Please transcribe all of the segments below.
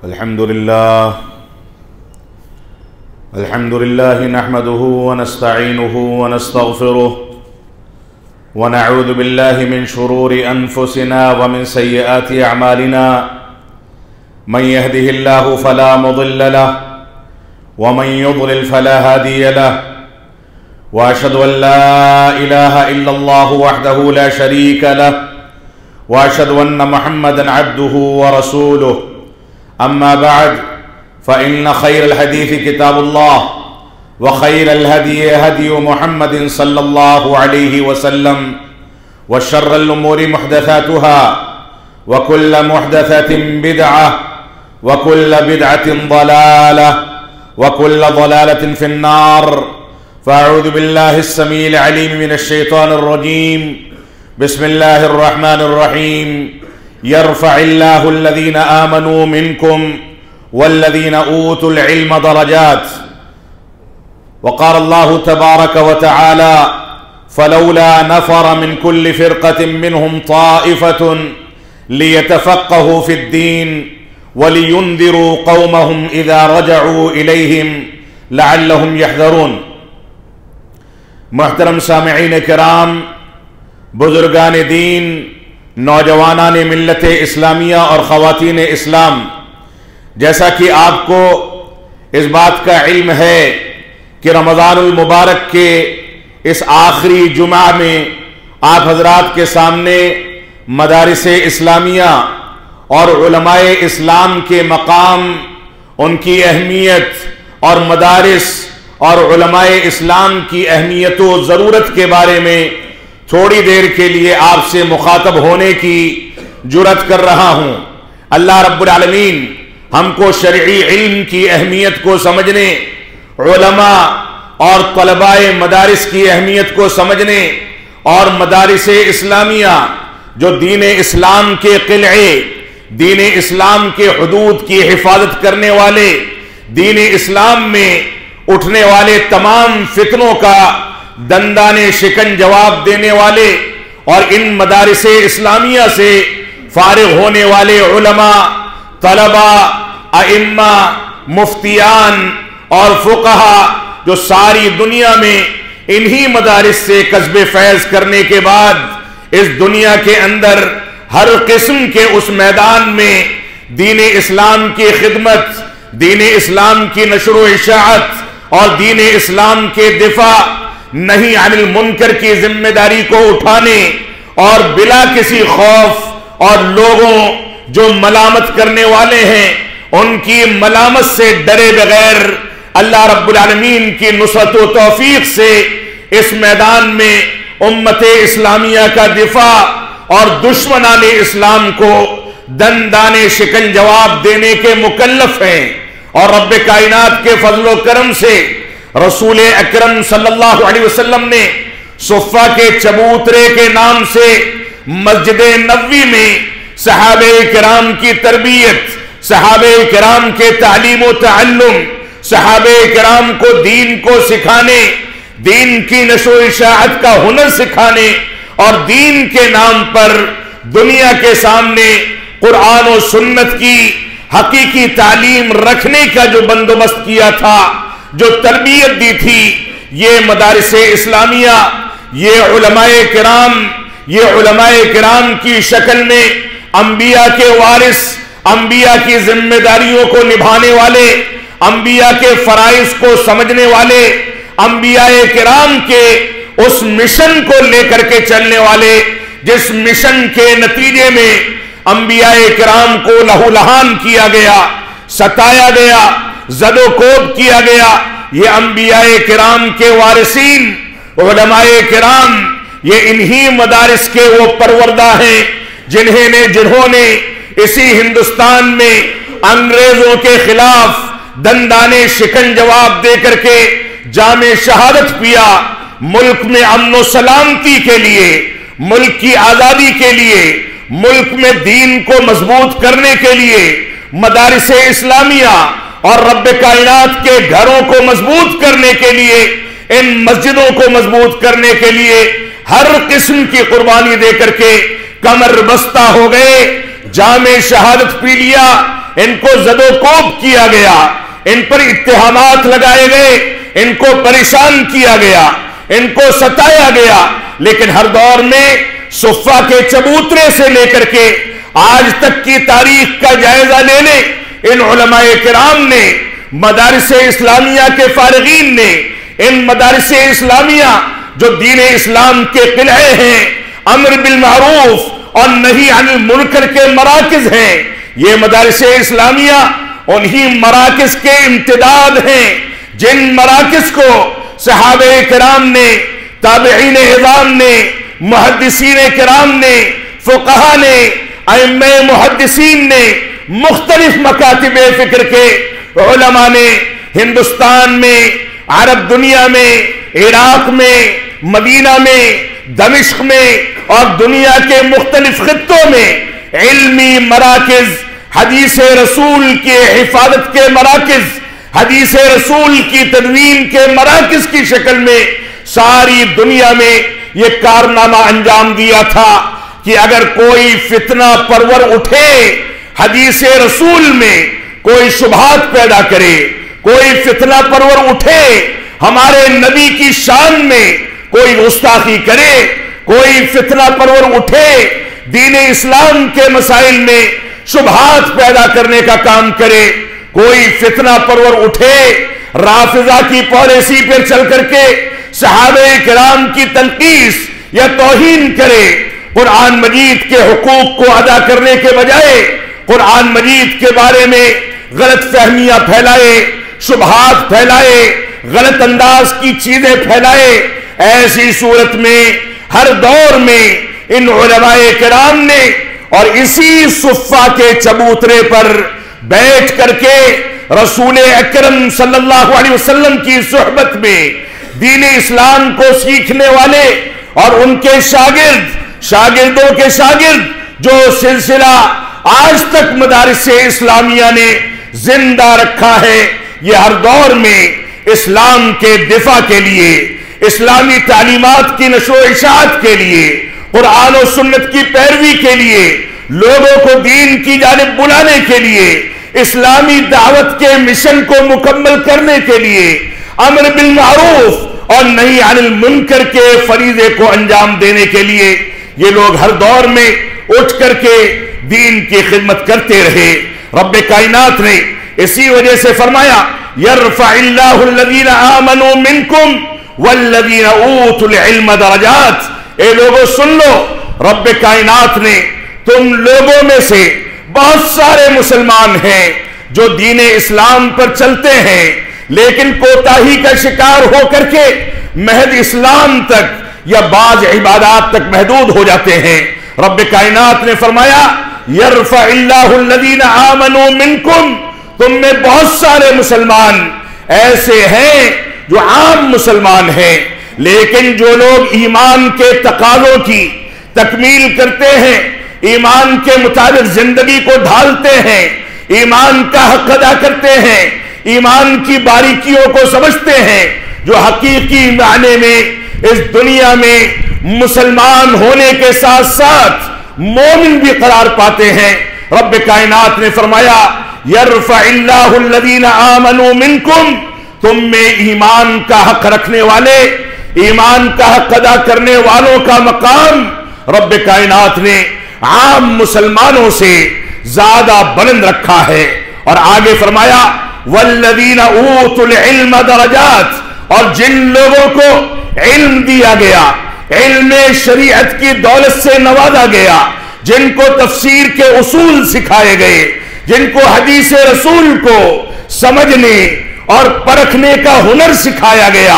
الحمد لله نحمده ونستعينه ونستغفره ونعوذ بالله من شرور أنفسنا ومن سيئات أعمالنا من يهده الله فلا مضل له ومن يضلل فلا هادي له وأشهد أن لا إله إلا الله وحده لا شريك له وأشهد أن محمدا عبده ورسوله أما بعد فإن خير الحديث كتاب الله وخير الهدي هدي محمد صلى الله عليه وسلم وشر الأمور محدثاتها وكل محدثة بدعة وكل بدعة ضلالة وكل ضلالة في النار فأعوذ بالله السميع العليم من الشيطان الرجيم بسم الله الرحمن الرحيم يرفع الله الذين آمنوا منكم والذين أوتوا العلم درجات وقال الله تبارك وتعالى فلولا نفر من كل فرقة منهم طائفة ليتفقهوا في الدين ولينذروا قومهم إذا رجعوا إليهم لعلهم يحذرون۔ محترم سامعین کرام، بزرگان دین، نوجوانان ملت اسلامیہ اور خواتین اسلام، جیسا کہ آپ کو اس بات کا علم ہے کہ رمضان المبارک کے اس آخری جمعہ میں آپ حضرات کے سامنے مدارس اسلامیہ اور علماء اسلام کے مقام، ان کی اہمیت اور مدارس اور علماء اسلام کی اہمیت و ضرورت کے بارے میں تھوڑی دیر کے لیے آپ سے مخاطب ہونے کی جرات کر رہا ہوں۔ اللہ رب العالمین ہم کو شرعی علم کی اہمیت کو سمجھنے، علماء اور طلباء مدارس کی اہمیت کو سمجھنے اور مدارس اسلامیہ جو دین اسلام کے قلعے، دین اسلام کے حدود کی حفاظت کرنے والے، دین اسلام میں اٹھنے والے تمام فتنوں کا دندان شکن جواب دینے والے اور ان مدارس اسلامیہ سے فارغ ہونے والے علماء، طلباء، ائمہ، مفتیان اور فقہا جو ساری دنیا میں انہی مدارس سے کسب فیض کرنے کے بعد اس دنیا کے اندر ہر قسم کے اس میدان میں دین اسلام کی خدمت، دین اسلام کی نشر و اشاعت اور دین اسلام کے دفاع، نہیں عن المنکر کی ذمہ داری کو اٹھانے اور بلا کسی خوف اور لوگوں جو ملامت کرنے والے ہیں ان کی ملامت سے ڈرے بغیر اللہ رب العالمین کی نصرت و توفیق سے اس میدان میں امت اسلامیہ کا دفاع اور دشمنان اسلام کو دندان شکن جواب دینے کے مکلف ہیں۔ اور رب کائنات کے فضل و کرم سے رسول اکرم صلی اللہ علیہ وسلم نے صفہ کے چبوترے کے نام سے مسجد نبوی میں صحابہ کرام کی تربیت، صحابہ کرام کے تعلیم و تعلم، صحابہ کرام کو دین کو سکھانے، دین کی نشر و اشاعت کا ہنر سکھانے اور دین کے نام پر دنیا کے سامنے قرآن و سنت کی حقیقی تعلیم رکھنے کا جو بندوبست کیا تھا، جو تربیت دی تھی، یہ مدارس اسلامیہ، یہ علماء کرام کی شکل میں انبیاء کے وارث، انبیاء کی ذمہ داریوں کو نبھانے والے، انبیاء کے فرائض کو سمجھنے والے، انبیاء کرام کے اس مشن کو لے کر کے چلنے والے، جس مشن کے نتیجے میں انبیاء کرام کو لہو لہان کیا گیا، ستایا گیا، زد و کوب کیا گیا، یہ انبیاء کرام کے وارثین علماء کرام یہ انہی مدارس کے وہ پروردہ ہیں جنہوں نے اسی ہندوستان میں انگریزوں کے خلاف دندان شکن جواب دے کر کے جام شہادت پیا، ملک میں امن و سلامتی کے لیے، ملک کی آزادی کے لیے، ملک میں دین کو مضبوط کرنے کے لیے مدارس اسلامیہ اور رب کائنات کے گھروں کو مضبوط کرنے کے لیے، ان مسجدوں کو مضبوط کرنے کے لیے ہر قسم کی قربانی دے کر کے کمر بستہ ہو گئے، جام شہادت پی لیا، ان کو زد و کوب کیا گیا، ان پر اتہامات لگائے گئے، ان کو پریشان کیا گیا، ان کو ستایا گیا، لیکن ہر دور میں صفہ کے چبوترے سے لے کر کے آج تک کی تاریخ کا جائزہ لے لیں، ان علماء کرام نے، مدارس اسلامیہ کے فارغین نے، ان مدارس اسلامیہ جو دین اسلام کے قلعے ہیں، امر بالمعروف اور نہی عن المنکر کے مراکز ہیں، یہ مدارس اسلامیہ انہی مراکز کے امتداد ہیں جن مراکز کو صحابہ کرام نے، تابعین اعظام نے، محدثین کرام نے، فقہا نے، ائمہ محدثین نے، مختلف مکاتب فکر کے علماء نے ہندوستان میں، عرب دنیا میں، عراق میں، مدینہ میں، دمشق میں اور دنیا کے مختلف خطوں میں علمی مراکز، حدیث رسول کے حفاظت کے مراکز، حدیث رسول کی تدوین کے مراکز کی شکل میں ساری دنیا میں یہ کارنامہ انجام دیا تھا کہ اگر کوئی فتنہ پرور اٹھے، حدیث رسول میں کوئی شبہات پیدا کرے، کوئی فتنہ پرور اٹھے، ہمارے نبی کی شان میں کوئی گستاخی کرے، کوئی فتنہ پرور اٹھے، دین اسلام کے مسائل میں شبہات پیدا کرنے کا کام کرے، کوئی فتنہ پرور اٹھے، رافضہ کی پالیسی پر چل کر کے صحابہ کرام کی تنقیص یا توہین کرے، قرآن مجید کے حقوق کو ادا کرنے کے بجائے قرآن مجید کے بارے میں غلط فہمیاں پھیلائے، شبہات پھیلائے، غلط انداز کی چیزیں پھیلائے، ایسی صورت میں ہر دور میں ان علماء کرام نے اور اسی صفہ کے چبوترے پر بیٹھ کر کے رسول اکرم صلی اللہ علیہ وسلم کی صحبت میں دین اسلام کو سیکھنے والے اور ان کے شاگردوں کے شاگرد جو سلسلہ آج تک مدارس اسلامیہ نے زندہ رکھا ہے، یہ ہر دور میں اسلام کے دفاع کے لیے، اسلامی تعلیمات کی نشر و اشاعت کے لیے، قرآن و سنت کی پیروی کے لیے، لوگوں کو دین کی جانب بلانے کے لیے، اسلامی دعوت کے مشن کو مکمل کرنے کے لیے، امر بالمعروف اور نہی عن المنکر کے فریضے کو انجام دینے کے لیے یہ لوگ ہر دور میں اٹھ کر کے دین کی خدمت کرتے رہے۔ رب کائنات نے اسی وجہ سے فرمایا یرفع اللہ الذین آمنوا منکم والذین اوتوا العلم درجات، اے لوگوں سن لو، رب کائنات نے تم لوگوں میں سے بہت سارے مسلمان ہیں جو دین اسلام پر چلتے ہیں لیکن کوتاہی کا شکار ہو کر کے محض اسلام تک یا بعض عبادات تک محدود ہو جاتے ہیں۔ رب کائنات نے فرمایا یرفع اللہ الذین آمنوا منکم، تم میں بہت سارے مسلمان ایسے ہیں جو عام مسلمان ہیں، لیکن جو لوگ ایمان کے تقاضوں کی تکمیل کرتے ہیں، ایمان کے مطابق زندگی کو ڈھالتے ہیں، ایمان کا حق ادا کرتے ہیں، ایمان کی باریکیوں کو سمجھتے ہیں، جو حقیقی معنی میں اس دنیا میں مسلمان ہونے کے ساتھ ساتھ مومن بھی قرار پاتے ہیں، رب کائنات نے فرمایا یرفع اللہ الذین آمنوا منکم، تم میں ایمان کا حق رکھنے والے، ایمان کا حق ادا کرنے والوں کا مقام رب کائنات نے عام مسلمانوں سے زیادہ بلند رکھا ہے۔ اور آگے فرمایا والذین اوتوا العلم درجات، اور جن لوگوں کو علم دیا گیا، علم شریعت کی دولت سے نوازا گیا، جن کو تفسیر کے اصول سکھائے گئے، جن کو حدیث رسول کو سمجھنے اور پرکھنے کا ہنر سکھایا گیا،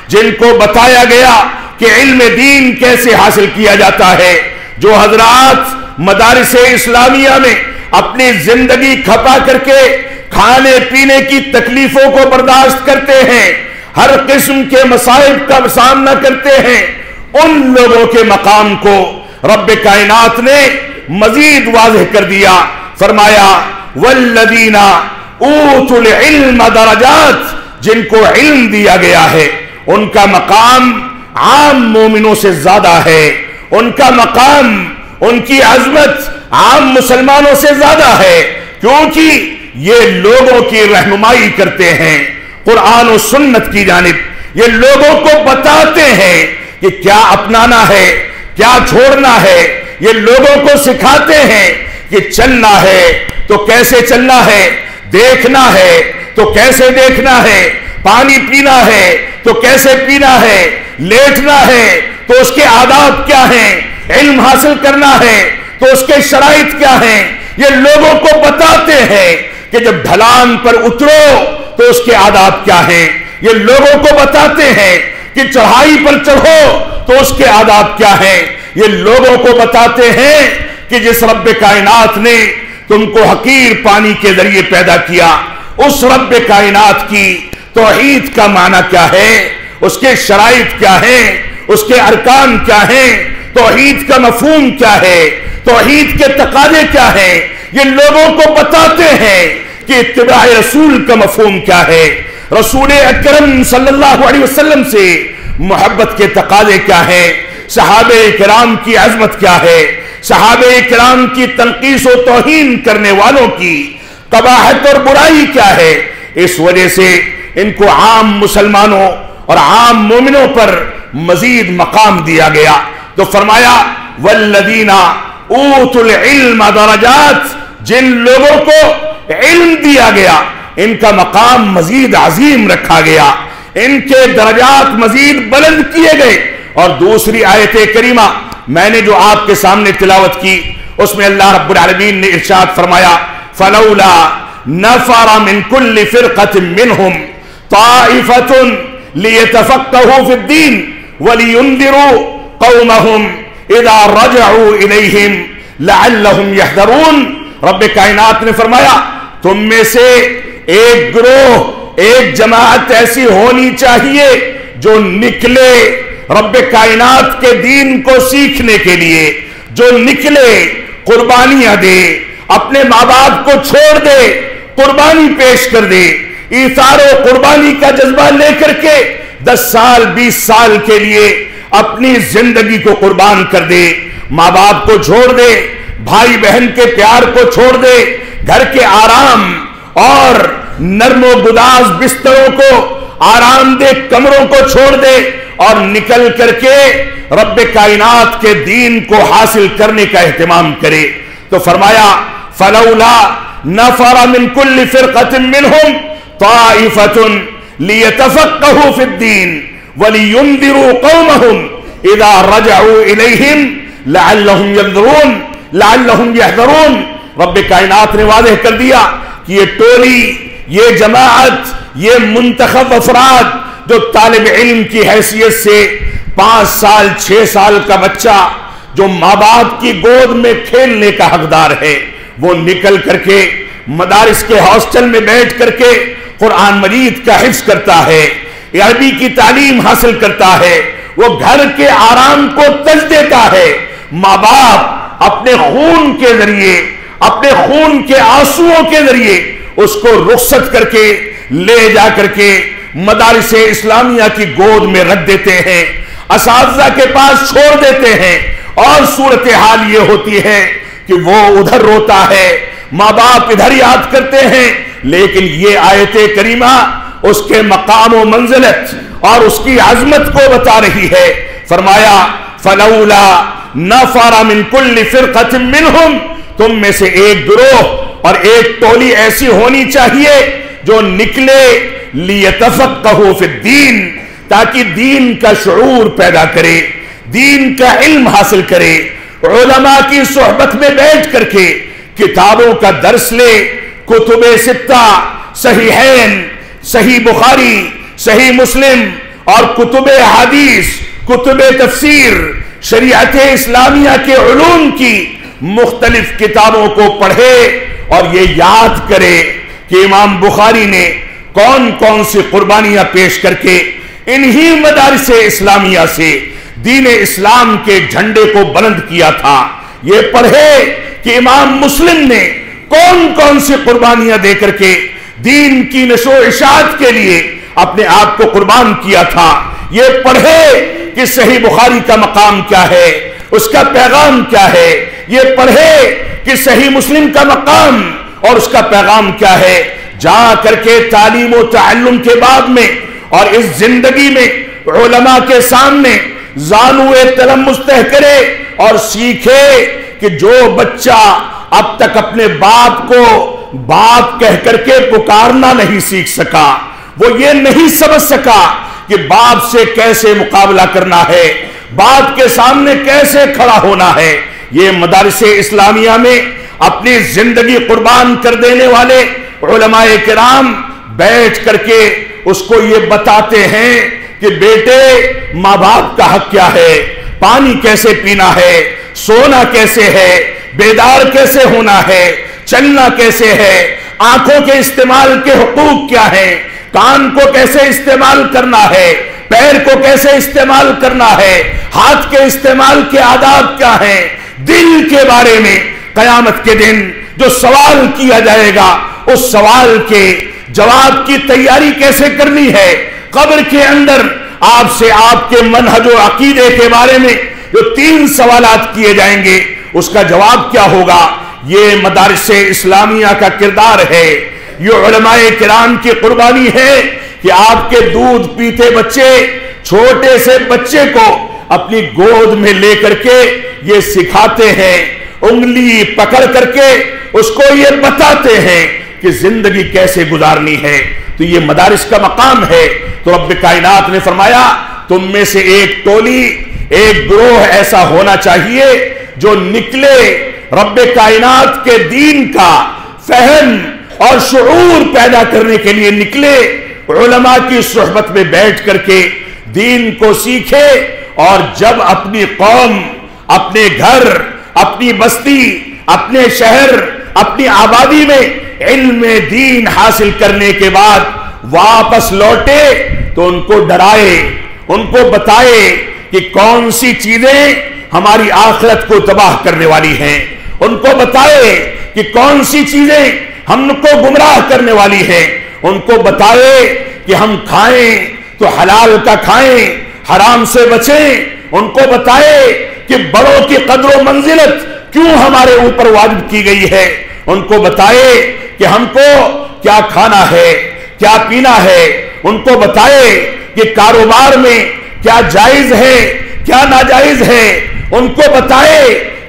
جن کو بتایا گیا کہ علم دین کیسے حاصل کیا جاتا ہے، جو حضرات مدارس اسلامیہ میں اپنی زندگی کھپا کر کے کھانے پینے کی تکلیفوں کو برداشت کرتے ہیں، ہر قسم کے مصائب کا سامنا کرتے ہیں، ان لوگوں کے مقام کو رب کائنات نے مزید واضح کر دیا، فرمایا والذین اوتوا العلم درجات، جن کو علم دیا گیا ہے ان کا مقام عام مومنوں سے زیادہ ہے، ان کا مقام، ان کی عظمت عام مسلمانوں سے زیادہ ہے۔ کیونکہ یہ لوگوں کی رہنمائی کرتے ہیں قرآن و سنت کی جانب، یہ لوگوں کو بتاتے ہیں کہ کیا اپنانا ہے، کیا چھوڑنا ہے، یہ لوگوں کو سکھاتے ہیں کہ چلنا ہے تو کیسے چلنا ہے، دیکھنا ہے تو کیسے دیکھنا ہے، پانی پینا ہے تو کیسے پینا ہے، لیٹنا ہے تو اس کے آداب کیا ہیں، علم حاصل کرنا ہے تو اس کے شرائط کیا ہیں، یہ لوگوں کو بتاتے ہیں کہ جب ڈھلان پر اترو تو اس کے آداب کیا ہیں، یہ لوگوں کو بتاتے ہیں کہ چڑھائی پر چڑھو تو اس کے آداب کیا ہیں، یہ لوگوں کو بتاتے ہیں کہ جس رب کائنات نے تم کو حقیر پانی کے ذریعے پیدا کیا، اس رب کائنات کی توحید کا معنی کیا ہے، اس کے شرائط کیا ہیں، اس کے ارکان کیا ہیں، توحید کا مفہوم کیا ہے، توحید کے تقاضے کیا ہیں، یہ لوگوں کو بتاتے ہیں کہ اتباع رسول کا مفہوم کیا ہے، رسول اکرم صلی اللہ علیہ وسلم سے محبت کے تقاضے کیا ہیں، صحابہ کرام کی عظمت کیا ہے، صحابہ کرام کی تنقیص و توہین کرنے والوں کی قباحت اور برائی کیا ہے۔ اس وجہ سے ان کو عام مسلمانوں اور عام مومنوں پر مزید مقام دیا گیا، تو فرمایا والذین اوتوا العلم درجات، جن لوگوں کو علم دیا گیا ان کا مقام مزید عظیم رکھا گیا، ان کے درجات مزید بلند کیے گئے۔ اور دوسری آیت کریمہ میں نے جو آپ کے سامنے تلاوت کی، اس میں اللہ رب العالمین نے ارشاد فرمایا فلولا نفر من كل فرقة منهم طائفة ليتفقهوا في الدين ولينذروا قومهم اذا رجعوا اليهم لعلهم يحذرون۔ رب کائنات نے فرمایا تم میں سے ایک گروہ، ایک جماعت ایسی ہونی چاہیے جو نکلے رب کائنات کے دین کو سیکھنے کے لیے، جو نکلے قربانیاں دے، اپنے ماں باپ کو چھوڑ دے، قربانی پیش کر دے، ایثار و قربانی کا جذبہ لے کر کے 10 سال 20 سال کے لیے اپنی زندگی کو قربان کر دے، ماں باپ کو چھوڑ دے، بھائی بہن کے پیار کو چھوڑ دے، گھر کے آرام اور نرم و گداز بستروں کو، آرام دہ کمروں کو چھوڑ دے اور نکل کر کے رب کائنات کے دین کو حاصل کرنے کا اہتمام کرے۔ تو فرمایا فلولا نفر من كل فرقة منهم طائفة ليتفقهوا في الدين ولينذروا قومهم اذا رجعوا اليهم لعلهم ينذرون لعلهم يحذرون۔ رب کائنات نے واضح کر دیا کہ یہ ٹولی، یہ جماعت، یہ منتخب افراد جو طالب علم کی حیثیت سے 5 سال 6 سال کا بچہ جو ماں باپ کی گود میں کھیلنے کا حقدار ہے، وہ نکل کر کے مدارس کے ہاسٹل میں بیٹھ کر کے قرآن مجید کا حفظ کرتا ہے، عربی کی تعلیم حاصل کرتا ہے، وہ گھر کے آرام کو تج دیتا ہے۔ ماں باپ اپنے خون کے ذریعے، اپنے خون کے آنسوؤں کے ذریعے اس کو رخصت کر کے لے جا کر کے مدارس اسلامیہ کی گود میں رکھ دیتے ہیں، اساتذہ کے پاس چھوڑ دیتے ہیں، اور صورتحال یہ ہوتی ہے کہ وہ ادھر روتا ہے، ماں باپ ادھر یاد کرتے ہیں، لیکن یہ آیت کریمہ اس کے مقام و منزلت اور اس کی عظمت کو بتا رہی ہے۔ فرمایا فلولا نفر من كل فرقة منهم، تم میں سے ایک گروہ اور ایک ٹولی ایسی ہونی چاہیے جو نکلے لیتفقہوا فی الدین، تاکہ دین کا شعور پیدا کرے، دین کا علم حاصل کرے، علماء کی صحبت میں بیٹھ کر کے کتابوں کا درس لے، کتب ستہ، صحیحین، صحیح بخاری، صحیح مسلم اور کتب حدیث، کتب تفسیر، شریعت اسلامیہ کے علوم کی مختلف کتابوں کو پڑھے اور یہ یاد کرے کہ امام بخاری نے کون کون سی قربانیاں پیش کر کے انہی مدارس اسلامیہ سے دین اسلام کے جھنڈے کو بلند کیا تھا۔ یہ پڑھے کہ امام مسلم نے کون کون سی قربانیاں دے کر کے دین کی نشو و اشاعت کے لیے اپنے آپ کو قربان کیا تھا۔ یہ پڑھے کہ صحیح بخاری کا مقام کیا ہے، اس کا پیغام کیا ہے۔ یہ پڑھے کہ صحیح مسلم کا مقام اور اس کا پیغام کیا ہے، جا کر کے تعلیم و تعلم کے بعد میں اور اس زندگی میں علماء کے سامنے زانوئے تلمس تہ کرے اور سیکھے کہ جو بچہ اب تک اپنے باپ کو باپ کہہ کر کے پکارنا نہیں سیکھ سکا، وہ یہ نہیں سمجھ سکا کہ باپ سے کیسے مقابلہ کرنا ہے، باپ کے سامنے کیسے کھڑا ہونا ہے، یہ مدارس اسلامیہ میں اپنی زندگی قربان کر دینے والے علماء کرام بیٹھ کر کے اس کو یہ بتاتے ہیں کہ بیٹے ماں باپ کا حق کیا ہے، پانی کیسے پینا ہے، سونا کیسے ہے، بیدار کیسے ہونا ہے، چلنا کیسے ہے، آنکھوں کے استعمال کے حقوق کیا ہیں، کان کو کیسے استعمال کرنا ہے، پیر کو کیسے استعمال کرنا ہے، ہاتھ کے استعمال کے آداب کیا ہیں، دل کے بارے میں قیامت کے دن جو سوال کیا جائے گا اس سوال کے جواب کی تیاری کیسے کرنی ہے، قبر کے اندر آپ سے آپ کے منہج و عقیدے کے بارے میں جو 3 سوالات کیے جائیں گے اس کا جواب کیا ہوگا، یہ مدارس اسلامیہ کا کردار ہے، یہ علماء کرام کی قربانی ہے کہ آپ کے دودھ پیتے بچے، چھوٹے سے بچے کو اپنی گود میں لے کر کے یہ سکھاتے ہیں، انگلی پکڑ کر کے اس کو یہ بتاتے ہیں کہ زندگی کیسے گزارنی ہے، تو یہ مدارس کا مقام ہے۔ تو رب کائنات نے فرمایا تم میں سے ایک ٹولی، ایک گروہ ایسا ہونا چاہیے جو نکلے رب کائنات کے دین کا فہم اور شعور پیدا کرنے کے لیے نکلے، علماء کی صحبت میں بیٹھ کر کے دین کو سیکھے، اور جب اپنی قوم، اپنے گھر، اپنی بستی، اپنے شہر، اپنی آبادی میں علم دین حاصل کرنے کے بعد واپس لوٹے تو ان کو ڈرائے، ان کو بتائے کہ کون سی چیزیں ہماری آخرت کو تباہ کرنے والی ہیں، ان کو بتائے کہ کون سی چیزیں ہم کو گمراہ کرنے والی ہیں، ان کو بتائے کہ ہم کھائیں تو حلال کا کھائیں، حرام سے بچیں، ان کو بتائے کہ بڑوں کی قدر و منزلت کیوں ہمارے اوپر واجب کی گئی ہے، ان کو بتائے کہ ہم کو کیا کھانا ہے، کیا پینا ہے، ان کو بتائے کہ کاروبار میں کیا جائز ہے، کیا ناجائز ہے، ان کو بتائے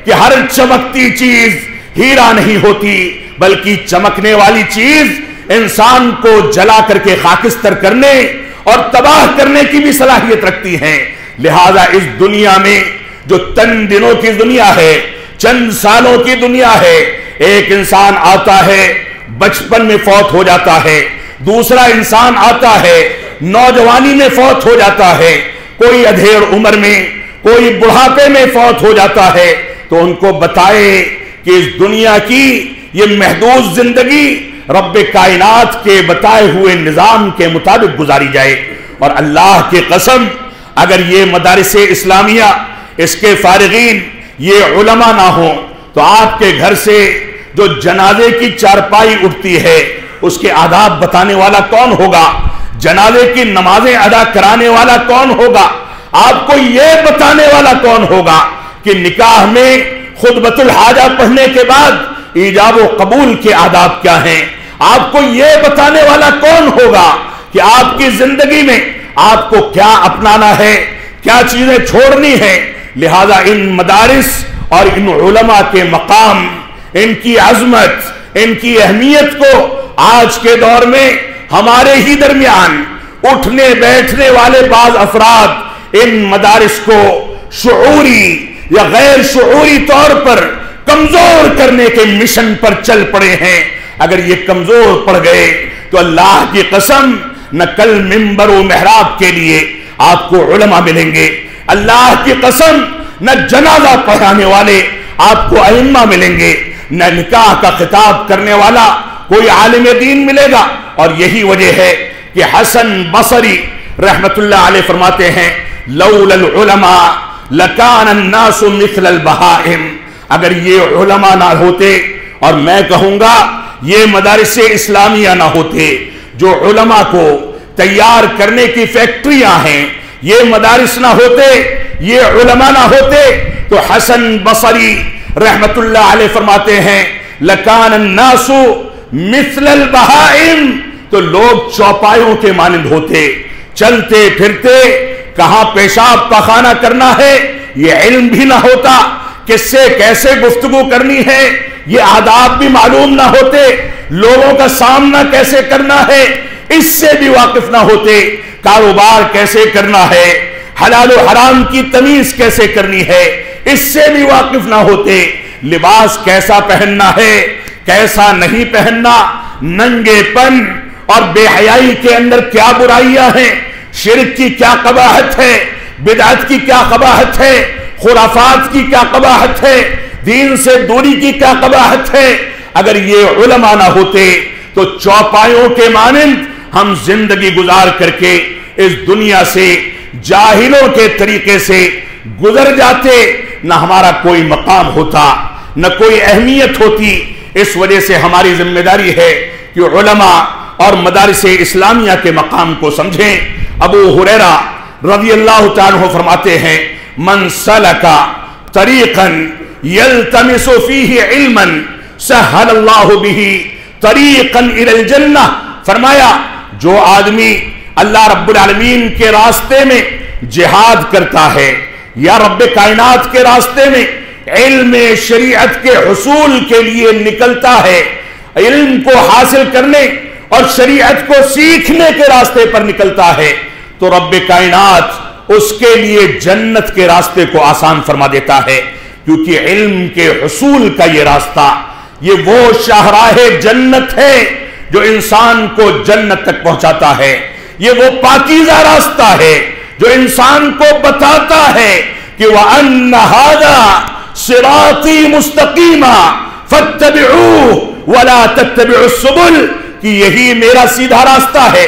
کہ ہر چمکتی چیز ہیرا نہیں ہوتی بلکہ چمکنے والی چیز انسان کو جلا کر کے خاکستر کرنے اور تباہ کرنے کی بھی صلاحیت رکھتی ہیں۔ لہذا اس دنیا میں جو چند دنوں کی دنیا ہے، چند سالوں کی دنیا ہے، ایک انسان آتا ہے بچپن میں فوت ہو جاتا ہے، دوسرا انسان آتا ہے نوجوانی میں فوت ہو جاتا ہے، کوئی ادھیڑ عمر میں، کوئی بڑھاپے میں فوت ہو جاتا ہے، تو ان کو بتائے کہ اس دنیا کی یہ محدود زندگی رب کائنات کے بتائے ہوئے نظام کے مطابق گزاری جائے۔ اور اللہ کی قسم اگر یہ مدارس اسلامیہ، اس کے فارغین یہ علماء نہ ہوں تو آپ کے گھر سے جو جنازے کی چارپائی اٹھتی ہے اس کے آداب بتانے والا کون ہوگا، جنازے کی نمازیں ادا کرانے والا کون ہوگا، آپ کو یہ بتانے والا کون ہوگا کہ نکاح میں خطبۃ الحاجہ پڑھنے کے بعد ایجاب و قبول کے آداب کیا ہیں، آپ کو یہ بتانے والا کون ہوگا کہ آپ کی زندگی میں آپ کو کیا اپنانا ہے، کیا چیزیں چھوڑنی ہیں۔ لہذا ان مدارس اور ان علماء کے مقام، ان کی عظمت، ان کی اہمیت کو آج کے دور میں ہمارے ہی درمیان اٹھنے بیٹھنے والے بعض افراد ان مدارس کو شعوری یا غیر شعوری طور پر کمزور کرنے کے مشن پر چل پڑے ہیں۔ اگر یہ کمزور پڑ گئے تو اللہ کی قسم نہ کل منبر و محراب کے لیے آپ کو علماء ملیں گے، اللہ کی قسم نہ جنازہ پڑھانے والے آپ کو ائمہ ملیں گے، نہ نکاح کا خطاب کرنے والا کوئی عالم دین ملے گا۔ اور یہی وجہ ہے کہ حسن بصری رحمت اللہ علیہ فرماتے ہیں لولا العلماء لکان الناس مثل البہائم، اگر یہ علماء نہ ہوتے، اور میں کہوں گا یہ مدارس اسلامیہ نہ ہوتے، جو علماء کو تیار کرنے کی فیکٹریاں ہیں، یہ مدارس نہ ہوتے، یہ علماء نہ ہوتے، تو حسن بصری رحمت اللہ علیہ فرماتے ہیں لکان الناس مثل البہائم، تو لوگ چوپایوں کے مانند ہوتے، چلتے پھرتے کہاں پیشاب پخانہ کرنا ہے یہ علم بھی نہ ہوتا، کس سے کیسے گفتگو کرنی ہے یہ آداب بھی معلوم نہ ہوتے، لوگوں کا سامنا کیسے کرنا ہے اس سے بھی واقف نہ ہوتے، کاروبار کیسے کرنا ہے، حلال و حرام کی تمیز کیسے کرنی ہے اس سے بھی واقف نہ ہوتے، لباس کیسا پہننا ہے کیسا نہیں پہننا، ننگے پن اور بے حیائی کے اندر کیا برائیاں ہیں، شرک کی کیا قباحت ہے، بدعت کی کیا قباحت ہے، خرافات کی کیا قباحت ہے، دین سے دوری کی کیا قباحت ہے، اگر یہ علماء نہ ہوتے تو چوپایوں کے مانند ہم زندگی گزار کر کے اس دنیا سے جاہلوں کے طریقے سے گزر جاتے، نہ ہمارا کوئی مقام ہوتا نہ کوئی اہمیت ہوتی۔ اس وجہ سے ہماری ذمہ داری ہے کہ علماء اور مدارس اسلامیہ کے مقام کو سمجھیں۔ ابو ہریرہ رضی اللہ تعالیٰ عنہ فرماتے ہیں من سلک طریقا یلتمس فیہ علما سہل اللہ بہ طریقا الی الجنہ، فرمایا جو آدمی اللہ رب العالمین کے راستے میں جہاد کرتا ہے یا رب کائنات کے راستے میں علم شریعت کے حصول کے لیے نکلتا ہے، علم کو حاصل کرنے اور شریعت کو سیکھنے کے راستے پر نکلتا ہے، تو رب کائنات اس کے لیے جنت کے راستے کو آسان فرما دیتا ہے، کیونکہ علم کے حصول کا یہ راستہ یہ وہ شاہراہ جنت ہے جو انسان کو جنت تک پہنچاتا ہے، یہ وہ پاکیزہ راستہ ہے جو انسان کو بتاتا ہے کہ وَأَنَّ هَذَا صِرَاطِي مُسْتَقِيمًا فَاتَّبِعُوهُ وَلَا تَتَّبِعُوا السُّبُلَ، کہ یہی میرا سیدھا راستہ ہے،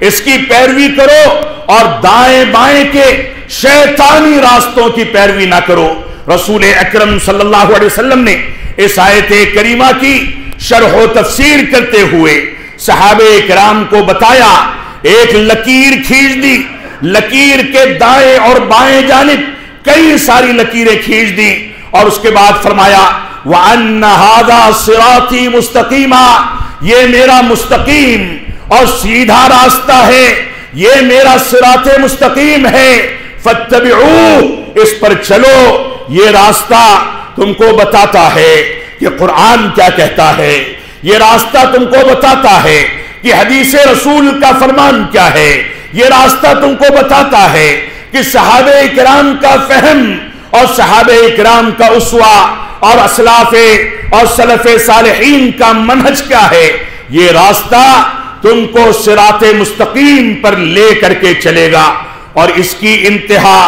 اس کی پیروی کرو اور دائیں بائیں کے شیطانی راستوں کی پیروی نہ کرو۔ رسول اکرم صلی اللہ علیہ وسلم نے اس آیت کریمہ کی شرح و تفسیر کرتے ہوئے صحابہ کرام کو بتایا، ایک لکیر کھینچ دی، لکیر کے دائیں اور بائیں جانب کئی ساری لکیریں کھینچ دی، اور اس کے بعد فرمایا وَأَنَّ هَذَا صِرَاطِي مُسْتَقِيمًا، یہ میرا مستقیم اور سیدھا راستہ ہے، یہ میرا صراط مستقیم ہے، فَاتَّبِعُوهُ، اس پر چلو۔ یہ راستہ تم کو بتاتا ہے کہ قرآن کیا کہتا ہے، یہ راستہ تم کو بتاتا ہے کہ حدیث رسول کا فرمان کیا ہے، یہ راستہ تم کو بتاتا ہے کہ صحابہ کرام کا فہم اور صحابہ کرام کا اسوہ اور اسلاف اور سلف صالحین کا منہج کیا ہے، یہ راستہ تم کو صراط مستقیم پر لے کر کے چلے گا، اور اس کی انتہا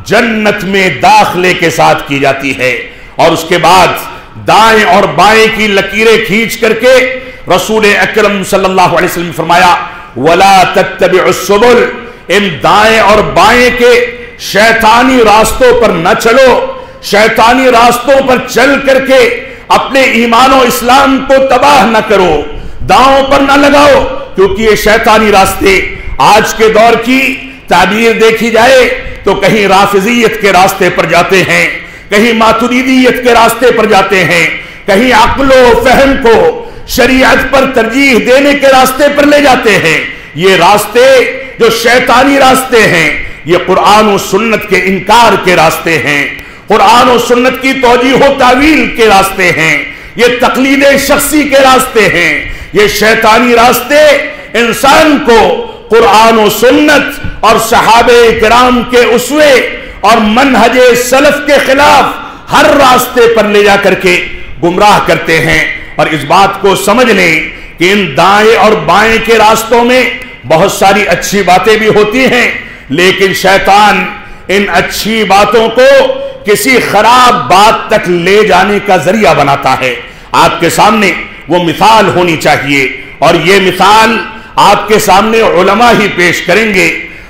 جنت میں داخلے کے ساتھ کی جاتی ہے۔ اور اس کے بعد دائیں اور بائیں کی لکیریں کھینچ کر کے رسول اکرم صلی اللہ علیہ وسلم فرمایا وَلَا تَتَّبِعُوا السُّبُلَ، ان دائیں اور بائیں کے شیطانی راستوں پر نہ چلو، شیطانی راستوں پر چل کر کے اپنے ایمان و اسلام کو تباہ نہ کرو، داؤں پر نہ لگاؤ، کیونکہ یہ شیطانی راستے آج کے دور کی تعبیر دیکھی جائے تو کہیں رافضیت کے راستے پر جاتے ہیں، کہیں ماتریدیت کے راستے پر جاتے ہیں، کہیں عقل و فہم کو شریعت پر ترجیح دینے کے راستے پر لے جاتے ہیں۔ یہ راستے جو شیطانی راستے ہیں یہ قرآن و سنت کے انکار کے راستے ہیں، قرآن و سنت کی توجیہ و تعویل کے راستے ہیں، یہ تقلید شخصی کے راستے ہیں۔ یہ شیطانی راستے انسان کو قرآن و سنت اور صحابہ کرام کے اسوے اور منہج سلف کے خلاف ہر راستے پر لے جا کر کے گمراہ کرتے ہیں۔ اور اس بات کو سمجھ لیں کہ ان دائیں اور بائیں کے راستوں میں بہت ساری اچھی باتیں بھی ہوتی ہیں، لیکن شیطان ان اچھی باتوں کو کسی خراب بات تک لے جانے کا ذریعہ بناتا ہے۔ آپ کے سامنے وہ مثال ہونی چاہیے، اور یہ مثال آپ کے سامنے علماء ہی پیش کریں گے،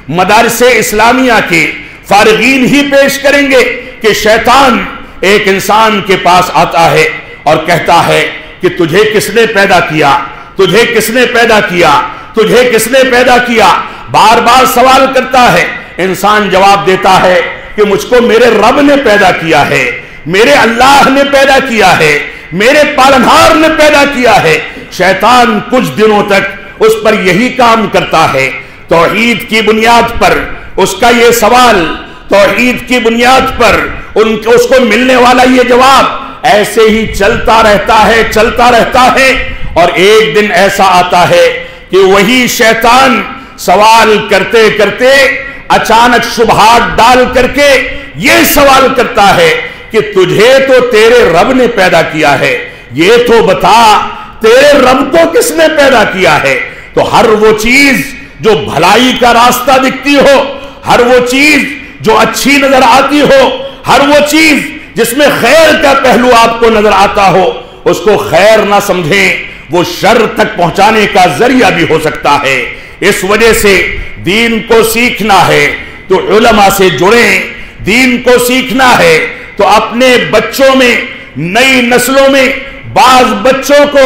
مدارس اسلامیہ کے فارغین ہی پیش کریں گے کہ شیطان ایک انسان کے پاس آتا ہے اور کہتا ہے کہ تجھے کس نے پیدا کیا، تجھے کس نے پیدا کیا، تجھے کس نے پیدا کیا، بار بار سوال کرتا ہے۔ انسان جواب دیتا ہے کہ مجھ کو میرے رب نے پیدا کیا ہے، میرے اللہ نے پیدا کیا ہے، میرے پالنہار نے پیدا کیا ہے۔ شیطان کچھ دنوں تک اس پر یہی کام کرتا ہے، توحید کی بنیاد پر اس کا یہ سوال، توحید کی بنیاد پر اس کو ملنے والا یہ جواب ایسے ہی چلتا رہتا ہے، اور ایک دن ایسا آتا ہے کہ وہی شیطان سوال کرتے کرتے اچانک شبہات ڈال کر کے یہ سوال کرتا ہے کہ تجھے تو تیرے رب نے پیدا کیا ہے، یہ تو بتا تیرے رب کو کس نے پیدا کیا ہے؟ تو ہر وہ چیز جو بھلائی کا راستہ دکھتی ہو، ہر وہ چیز جو اچھی نظر آتی ہو، ہر وہ چیز جس میں خیر کا پہلو آپ کو نظر آتا ہو، اس کو خیر نہ سمجھیں، وہ شر تک پہنچانے کا ذریعہ بھی ہو سکتا ہے۔ اس وجہ سے دین کو سیکھنا ہے تو علماء سے جڑیں، دین کو سیکھنا ہے تو اپنے بچوں میں، نئی نسلوں میں بعض بچوں کو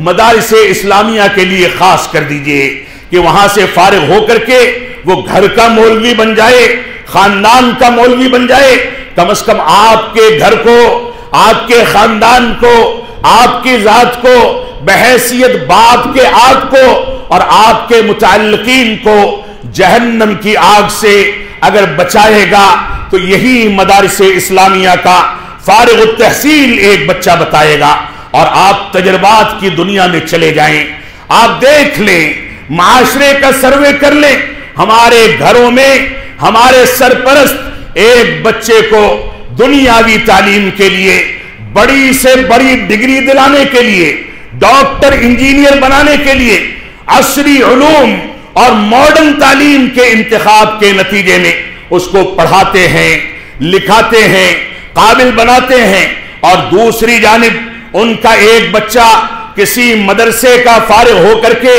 مدارس اسلامیہ کے لیے خاص کر دیجئے کہ وہاں سے فارغ ہو کر کے وہ گھر کا مولوی بن جائے، خاندان کا مولوی بن جائے، کم از کم آپ کے گھر کو، آپ کے خاندان کو، آپ کی ذات کو بحیثیت باپ کے آگ کو اور آپ کے متعلقین کو جہنم کی آگ سے اگر بچائے گا تو یہی مدارس اسلامیہ کا فارغ التحصیل ایک بچہ بتائے گا۔ اور آپ تجربات کی دنیا میں چلے جائیں، آپ دیکھ لیں، معاشرے کا سروے کر لیں، ہمارے گھروں میں ہمارے سرپرست ایک بچے کو دنیاوی تعلیم کے لیے، بڑی سے بڑی ڈگری دلانے کے لیے، ڈاکٹر انجینئر بنانے کے لیے، عصری علوم اور ماڈرن تعلیم کے انتخاب کے نتیجے میں اس کو پڑھاتے ہیں، لکھاتے ہیں، قابل بناتے ہیں، اور دوسری جانب ان کا ایک بچہ کسی مدرسے کا فارغ ہو کر کے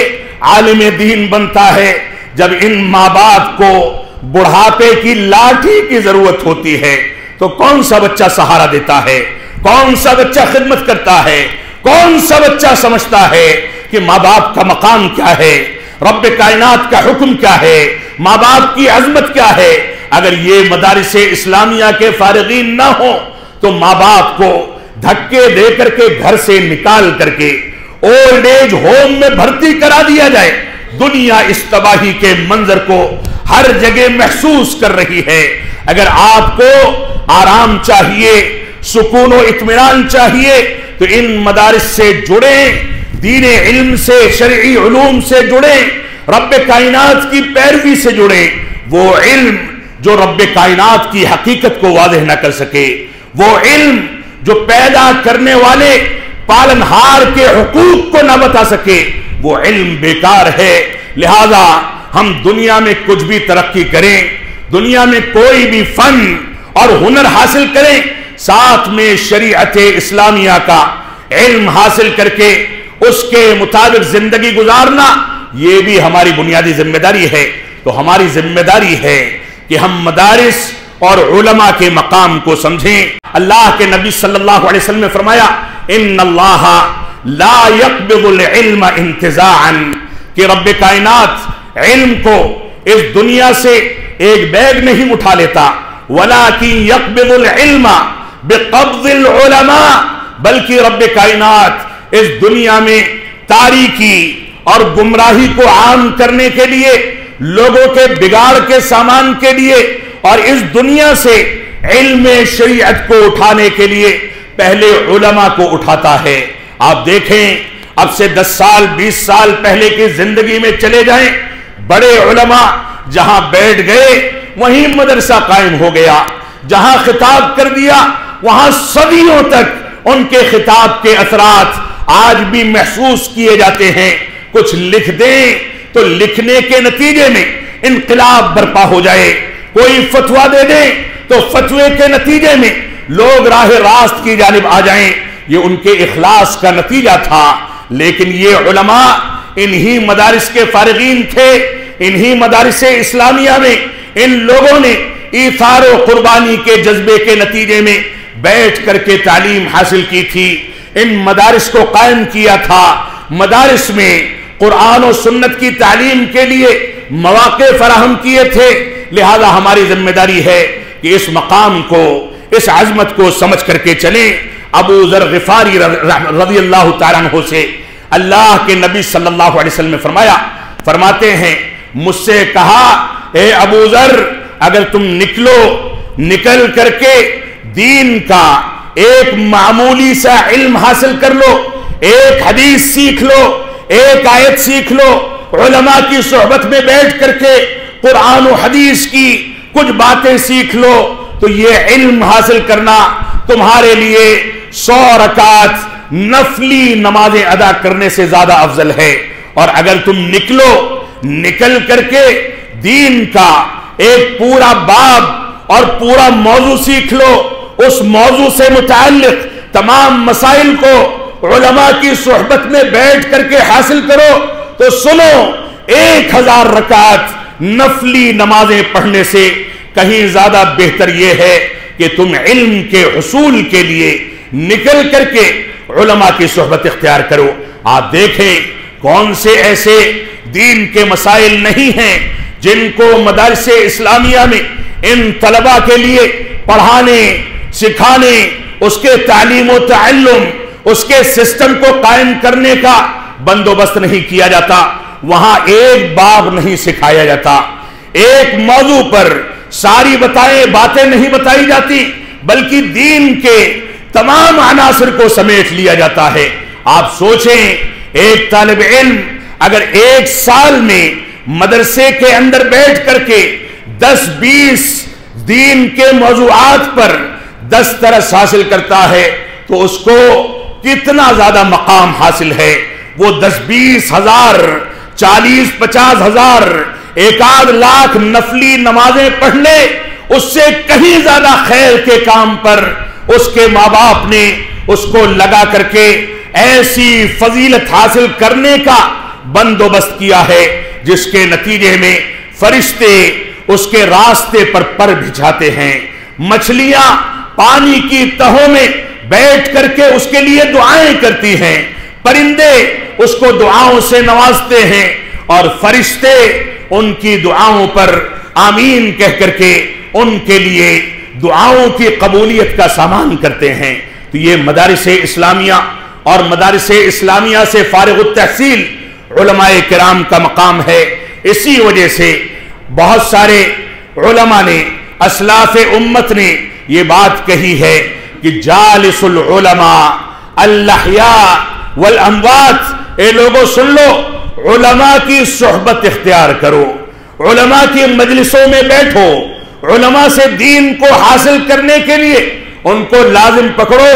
عالم دین بنتا ہے۔ جب ان ماں باپ کو بڑھاپے کی لاٹھی کی ضرورت ہوتی ہے تو کون سا بچہ سہارا دیتا ہے؟ کون سا بچہ خدمت کرتا ہے؟ کون سا بچہ سمجھتا ہے کہ ماں باپ کا مقام کیا ہے، رب کائنات کا حکم کیا ہے، ماں باپ کی عظمت کیا ہے؟ اگر یہ مدارس اسلامیہ کے فارغین نہ ہوں تو ماں باپ کو دھکے دے کر کے گھر سے نکال کر کے اولڈ ایج ہوم میں بھرتی کرا دیا جائے۔ دنیا اس تباہی کے منظر کو ہر جگہ محسوس کر رہی ہے۔ اگر آپ کو آرام چاہیے، سکون و اطمینان چاہیے تو ان مدارس سے جڑیں، دین علم سے، شرعی علوم سے جڑیں، رب کائنات کی پیروی سے جڑیں۔ وہ علم جو رب کائنات کی حقیقت کو واضح نہ کر سکے، وہ علم جو پیدا کرنے والے پالنہار کے حقوق کو نہ بتا سکے، وہ علم بیکار ہے۔ لہذا ہم دنیا میں کچھ بھی ترقی کریں، دنیا میں کوئی بھی فن اور ہنر حاصل کریں، ساتھ میں شریعت اسلامیہ کا علم حاصل کر کے اس کے مطابق زندگی گزارنا، یہ بھی ہماری بنیادی ذمہ داری ہے۔ تو ہماری ذمہ داری ہے کہ ہم مدارس اور علماء کے مقام کو سمجھیں۔ اللہ کے نبی صلی اللہ علیہ وسلم نے فرمایا ان اللہ لا يقبض العلم انتزاعا، کہ رب کائنات علم کو اس دنیا سے ایک بیگ نہیں اٹھا لیتا، ولکن يقبض العلم بقبض العلماء، بلکہ رب کائنات اس دنیا میں تاریکی اور گمراہی کو عام کرنے کے لیے، لوگوں کے بگاڑ کے سامان کے لیے اور اس دنیا سے علم شریعت کو اٹھانے کے لیے پہلے علماء کو اٹھاتا ہے۔ آپ دیکھیں اب سے 10 سال 20 سال پہلے کی زندگی میں چلے جائیں، بڑے علماء جہاں بیٹھ گئے وہیں مدرسہ قائم ہو گیا، جہاں خطاب کر دیا وہاں صدیوں تک ان کے خطاب کے اثرات آج بھی محسوس کیے جاتے ہیں۔ کچھ لکھ دیں تو لکھنے کے نتیجے میں انقلاب برپا ہو جائے، کوئی فتویٰ دے دیں تو فتوے کے نتیجے میں لوگ راہ راست کی جانب آ جائیں، یہ ان کے اخلاص کا نتیجہ تھا۔ لیکن یہ علماء انہی مدارس کے فارغین تھے، انہی مدارس اسلامیہ میں ان لوگوں نے ایثار و قربانی کے جذبے کے نتیجے میں بیٹھ کر کے تعلیم حاصل کی تھی، ان مدارس کو قائم کیا تھا، مدارس میں قرآن و سنت کی تعلیم کے لیے مواقع فراہم کیے تھے۔ لہذا ہماری ذمہ داری ہے کہ اس مقام کو، اس عظمت کو سمجھ کر کے چلیں۔ ابو ذر غفاری رضی اللہ تعالیٰ عنہ سے اللہ کے نبی صلی اللہ علیہ وسلم نے فرماتے ہیں مجھ سے کہا اے ابو ذر اگر تم نکل کر کے دین کا ایک معمولی سا علم حاصل کر لو، ایک حدیث سیکھ لو، ایک آیت سیکھ لو، علماء کی صحبت میں بیٹھ کر کے قرآن و حدیث کی کچھ باتیں سیکھ لو، تو یہ علم حاصل کرنا تمہارے لیے 100 رکعت نفلی نمازیں ادا کرنے سے زیادہ افضل ہے۔ اور اگر تم نکل کر کے دین کا ایک پورا باب اور پورا موضوع سیکھ لو، اس موضوع سے متعلق تمام مسائل کو علماء کی صحبت میں بیٹھ کر کے حاصل کرو، تو سنو 1000 رکعت نفلی نمازیں پڑھنے سے کہیں زیادہ بہتر یہ ہے کہ تم علم کے حصول کے لیے نکل کر کے علماء کی صحبت اختیار کرو۔ آپ دیکھیں کون سے ایسے دین کے مسائل نہیں ہیں جن کو مدارس اسلامیہ میں ان طلباء کے لیے پڑھانے سکھانے، اس کے تعلیم و تعلم، اس کے سسٹم کو قائم کرنے کا بندوبست نہیں کیا جاتا۔ وہاں ایک باب نہیں سکھایا جاتا، ایک موضوع پر ساری باتیں نہیں بتائی جاتی، بلکہ دین کے تمام عناصر کو سمیٹ لیا جاتا ہے۔ آپ سوچیں ایک طالب علم اگر 1 سال میں مدرسے کے اندر بیٹھ کر کے 10-20 دین کے موضوعات پر 10 درس حاصل کرتا ہے تو اس کو کتنا زیادہ مقام حاصل ہے۔ وہ 10-20 ہزار 40-50 ہزار 1 لاکھ نفلی نمازیں پڑھ لے، اس سے کہیں زیادہ خیر کے کام پر اس کے ماں باپ نے اس کو لگا کر کے ایسی فضیلت حاصل کرنے کا بندوبست کیا ہے جس کے نتیجے میں فرشتے اس کے راستے پر پر بچھاتے ہیں، مچھلیاں پانی کی تہوں میں بیٹھ کر کے اس کے لیے دعائیں کرتی ہیں، پرندے اس کو دعاؤں سے نوازتے ہیں، اور فرشتے ان کی دعاؤں پر آمین کہہ کر کے ان کے لیے دعاؤں کی قبولیت کا سامان کرتے ہیں۔ تو یہ مدارس اسلامیہ اور مدارس اسلامیہ سے فارغ التحصیل علماء کرام کا مقام ہے۔ اسی وجہ سے بہت سارے علماء نے، اسلاف امت نے یہ بات کہی ہے کہ جالس العلماء الاحیاء والاموات، اے لوگوں سن لو، علماء کی صحبت اختیار کرو، علماء کی مجلسوں میں بیٹھو، علماء سے دین کو حاصل کرنے کے لیے ان کو لازم پکڑو،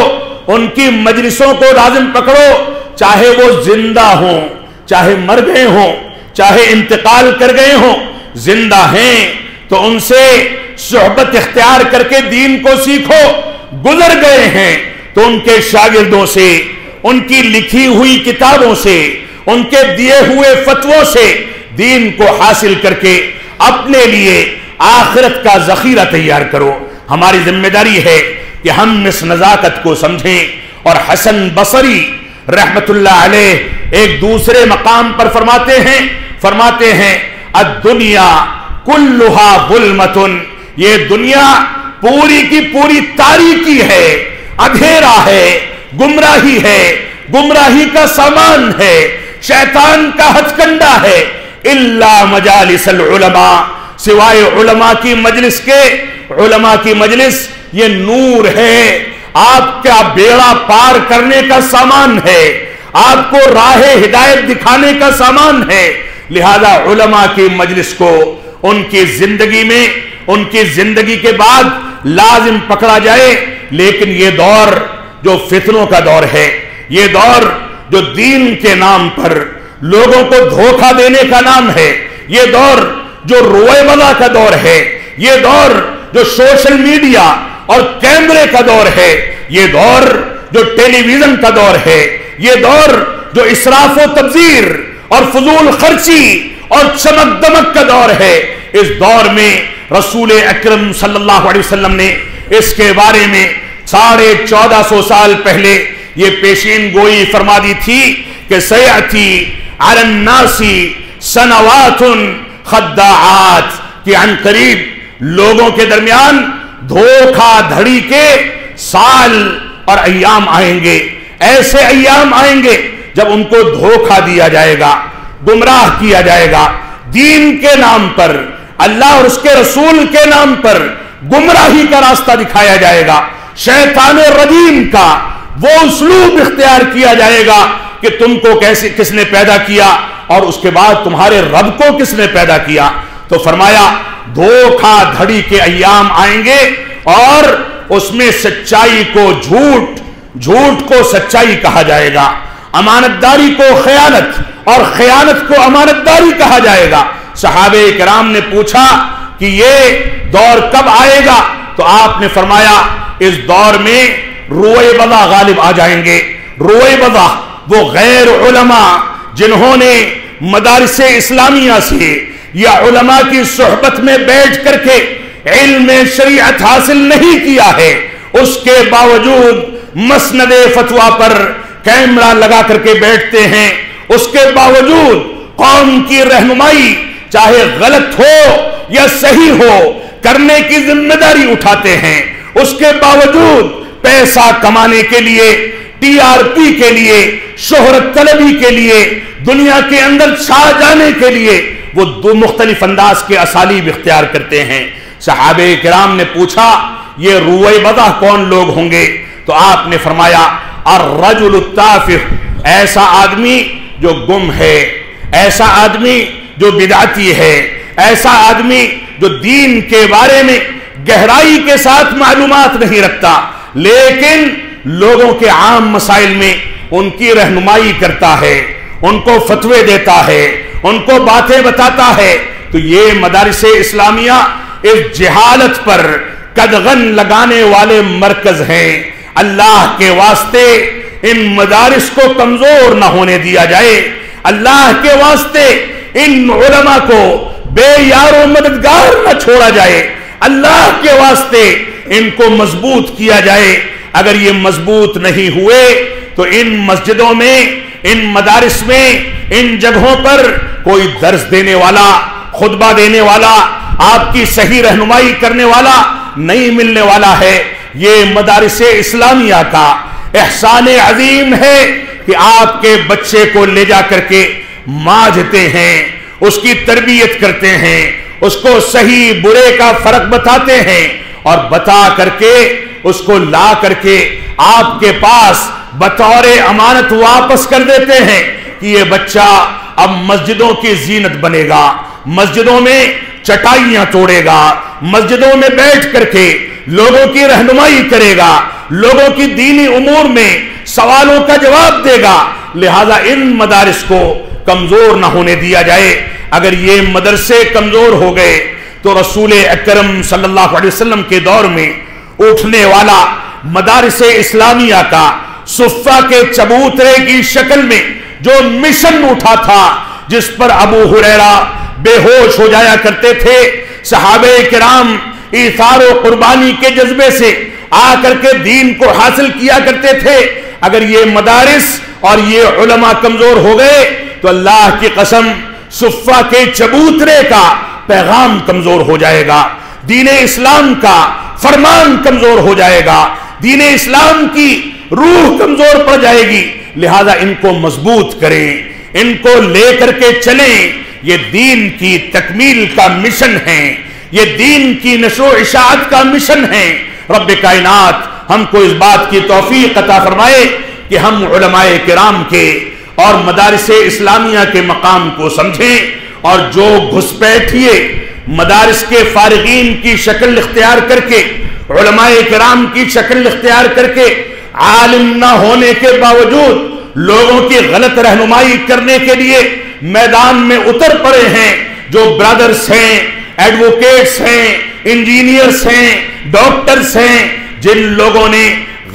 ان کی مجلسوں کو لازم پکڑو، چاہے وہ زندہ ہوں، چاہے مر گئے ہوں، چاہے انتقال کر گئے ہوں، زندہ ہیں تو ان سے صحبت اختیار کر کے دین کو سیکھو، گزر گئے ہیں تو ان کے شاگردوں سے، ان کی لکھی ہوئی کتابوں سے، ان کے دیے ہوئے فتووں سے دین کو حاصل کر کے اپنے لیے آخرت کا ذخیرہ تیار کرو۔ ہماری ذمہ داری ہے کہ ہم اس نزاکت کو سمجھیں۔ اور حسن بصری رحمت اللہ علیہ ایک دوسرے مقام پر فرماتے ہیں الدنیا کلھا ظلمۃ، یہ دنیا پوری کی پوری تاریکی ہے، اندھیرا ہے، گمراہی ہے، گمراہی کا سامان ہے، شیطان کا ہتھ کنڈا ہے، الا مجالس العلماء، سوائے علماء کی مجلس کے۔ علماء کی مجلس یہ نور ہے، آپ کا بیڑا پار کرنے کا سامان ہے، آپ کو راہ ہدایت دکھانے کا سامان ہے۔ لہذا علماء کی مجلس کو ان کی زندگی میں، ان کی زندگی کے بعد لازم پکڑا جائے۔ لیکن یہ دور جو فتنوں کا دور ہے، یہ دور جو دین کے نام پر لوگوں کو دھوکہ دینے کا نام ہے، یہ دور جو روئے بلا کا دور ہے، یہ دور جو سوشل میڈیا اور کیمرے کا دور ہے، یہ دور جو ٹیلی ویژن کا دور ہے، یہ دور جو اسراف و تبذیر اور فضول خرچی اور چمک دمک کا دور ہے۔ اس دور میں رسول اکرم صلی اللہ علیہ وسلم نے اس کے بارے میں 1450 سال پہلے یہ پیشین گوئی فرما دی تھی کہ سیأتی علی الناس سنوات خداعات، کہ عن قریب لوگوں کے درمیان دھوکہ دھڑی کے سال اور ایام آئیں گے، ایسے ایام آئیں گے جب ان کو دھوکہ دیا جائے گا، گمراہ کیا جائے گا، دین کے نام پر، اللہ اور اس کے رسول کے نام پر گمراہی کا راستہ دکھایا جائے گا، شیطان رجیم کا وہ اسلوب اختیار کیا جائے گا کہ تم کو کس نے پیدا کیا اور اس کے بعد تمہارے رب کو کس نے پیدا کیا. تو فرمایا دھوکہ دھڑی کے ایام آئیں گے اور اس میں سچائی کو جھوٹ، جھوٹ کو سچائی کہا جائے گا، امانت داری کو خیانت اور خیانت کو امانت داری کہا جائے گا. صحابہ کرام نے پوچھا کہ یہ دور کب آئے گا؟ تو آپ نے فرمایا اس دور میں رویبضہ غالب آ جائیں گے. رویبضہ وہ غیر علماء جنہوں نے مدارس اسلامیہ سے یا علماء کی صحبت میں بیٹھ کر کے علم شریعت حاصل نہیں کیا ہے، اس کے باوجود مسند فتویٰ پر کیمرہ لگا کر کے بیٹھتے ہیں، اس کے باوجود قوم کی رہنمائی چاہے غلط ہو یا صحیح ہو کرنے کی ذمہ داری اٹھاتے ہیں. اس کے باوجود پیسہ کمانے کے لیے، ٹی آر پی کے لیے، شہرت طلبی کے لیے، دنیا کے اندر چھا جانے کے لیے وہ دو مختلف انداز کے اسالیب اختیار کرتے ہیں. صحابہ کرام نے پوچھا یہ رویبضہ کون لوگ ہوں گے؟ تو آپ نے فرمایا الرجل التافہ، ایسا آدمی جو گم ہے، ایسا آدمی جو بدعتی ہے، ایسا آدمی جو دین کے بارے میں گہرائی کے ساتھ معلومات نہیں رکھتا لیکن لوگوں کے عام مسائل میں ان کی رہنمائی کرتا ہے، ان کو فتوے دیتا ہے، ان کو باتیں بتاتا ہے. تو یہ مدارس اسلامیہ اس جہالت پر قدغن لگانے والے مرکز ہیں. اللہ کے واسطے ان مدارس کو کمزور نہ ہونے دیا جائے، اللہ کے واسطے ان علماء کو بے یار و مددگار نہ چھوڑا جائے، اللہ کے واسطے ان کو مضبوط کیا جائے. اگر یہ مضبوط نہیں ہوئے تو ان مسجدوں میں، ان مدارس میں، ان جگہوں پر کوئی درس دینے والا، خطبہ دینے والا، آپ کی صحیح رہنمائی کرنے والا نہیں ملنے والا ہے. یہ مدارس اسلامیہ کا احسان عظیم ہے کہ آپ کے بچے کو لے جا کر کے ماجھتے ہیں، اس کی تربیت کرتے ہیں، اس کو صحیح برے کا فرق بتاتے ہیں اور بتا کر کے اس کو لا کر کے آپ کے پاس بطور امانت واپس کر دیتے ہیں کہ یہ بچہ اب مسجدوں کی زینت بنے گا، مسجدوں میں چٹائیاں توڑے گا، مسجدوں میں بیٹھ کر کے لوگوں کی رہنمائی کرے گا، لوگوں کی دینی امور میں سوالوں کا جواب دے گا. لہذا ان مدارس کو کمزور نہ ہونے دیا جائے. اگر یہ مدرسے کمزور ہو گئے تو رسول اکرم صلی اللہ علیہ وسلم کے دور میں اٹھنے والا مدارس اسلامیہ کا صفہ کے چبوترے کی شکل میں جو مشن اٹھا تھا، جس پر ابو ہریرہ بے ہوش ہو جایا کرتے تھے، صحابہ کرام ایثار و قربانی کے جذبے سے آ کر کے دین کو حاصل کیا کرتے تھے، اگر یہ مدارس اور یہ علماء کمزور ہو گئے تو اللہ کی قسم صفہ کے چبوترے کا پیغام کمزور ہو جائے گا، دین اسلام کا فرمان کمزور ہو جائے گا، دین اسلام کی روح کمزور پڑ جائے گی. لہذا ان کو مضبوط کریں، ان کو لے کر کے چلیں. یہ دین کی تکمیل کا مشن ہے، یہ دین کی نشر و اشاعت کا مشن ہے. رب کائنات ہم کو اس بات کی توفیق عطا فرمائے کہ ہم علماء کرام کے اور مدارس اسلامیہ کے مقام کو سمجھیں اور جو گھسپیٹھیے مدارس کے فارغین کی شکل اختیار کر کے، علماء کرام کی شکل اختیار کر کے، عالم نہ ہونے کے باوجود لوگوں کی غلط رہنمائی کرنے کے لیے میدان میں اتر پڑے ہیں، جو برادرز ہیں، ایڈوکیٹس ہیں، انجینئرز ہیں، ڈاکٹرز ہیں، جن لوگوں نے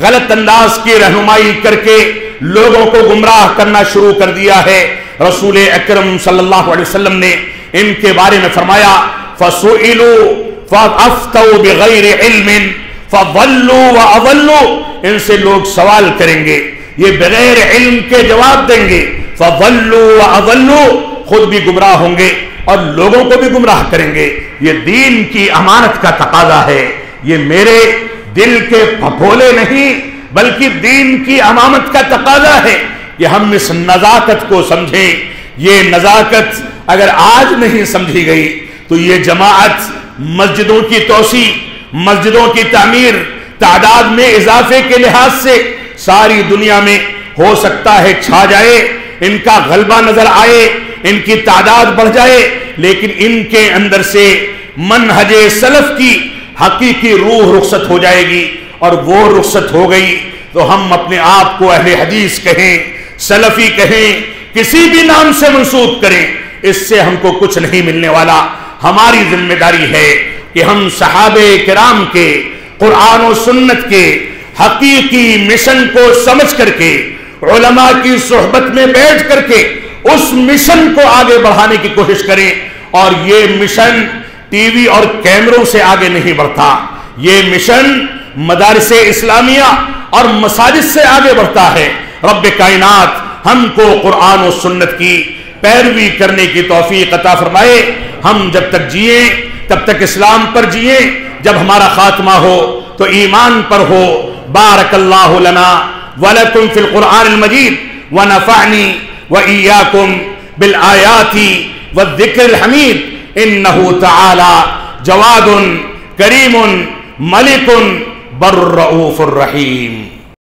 غلط انداز کی رہنمائی کر کے لوگوں کو گمراہ کرنا شروع کر دیا ہے. رسول اکرم صلی اللہ علیہ وسلم نے ان کے بارے میں فرمایا فَسُئِلُوا فَأَفْتَوْا بِغَيْرِ عِلْمٍ فَضَلُّوا وَأَضَلُّوا، ان سے لوگ سوال کریں گے، یہ بغیر علم کے جواب دیں گے، فَضَلُّوا وَأَضَلُّوا، خود بھی گمراہ ہوں گے اور لوگوں کو بھی گمراہ کریں گے. یہ دین کی امانت کا تقاضا ہے، یہ میرے دل کے پھپھولے نہیں بلکہ دین کی امانت کا تقاضا ہے کہ ہم اس نزاکت کو سمجھیں. یہ نزاکت اگر آج نہیں سمجھی گئی تو یہ جماعت مسجدوں کی توسیع، مسجدوں کی تعمیر، تعداد میں اضافے کے لحاظ سے ساری دنیا میں ہو سکتا ہے چھا جائے، ان کا غلبہ نظر آئے، ان کی تعداد بڑھ جائے، لیکن ان کے اندر سے منہج سلف کی حقیقی روح رخصت ہو جائے گی. اور وہ رخصت ہو گئی تو ہم اپنے آپ کو اہل حدیث کہیں، سلفی کہیں، کسی بھی نام سے منسوب کریں، اس سے ہم کو کچھ نہیں ملنے والا. ہماری ذمہ داری ہے کہ ہم صحابہ کرام کے، قرآن و سنت کے حقیقی مشن کو سمجھ کر کے، علماء کی صحبت میں بیٹھ کر کے اس مشن کو آگے بڑھانے کی کوشش کریں. اور یہ مشن ٹی وی اور کیمروں سے آگے نہیں بڑھتا، یہ مشن مدارس اسلامیہ اور مساجد سے آگے بڑھتا ہے. رب کائنات ہم کو قرآن و سنت کی پیروی کرنے کی توفیق عطا فرمائے. ہم جب تک جئیں تب تک اسلام پر جئیں، جب ہمارا خاتمہ ہو تو ایمان پر ہو. بارک اللہ لنا ولکم فی القرآن المجید ونفعنی وإیاکم بالآیات والذکر الحمید. انہ تعالی جواد کریم ملک بر رؤوف الرحیم.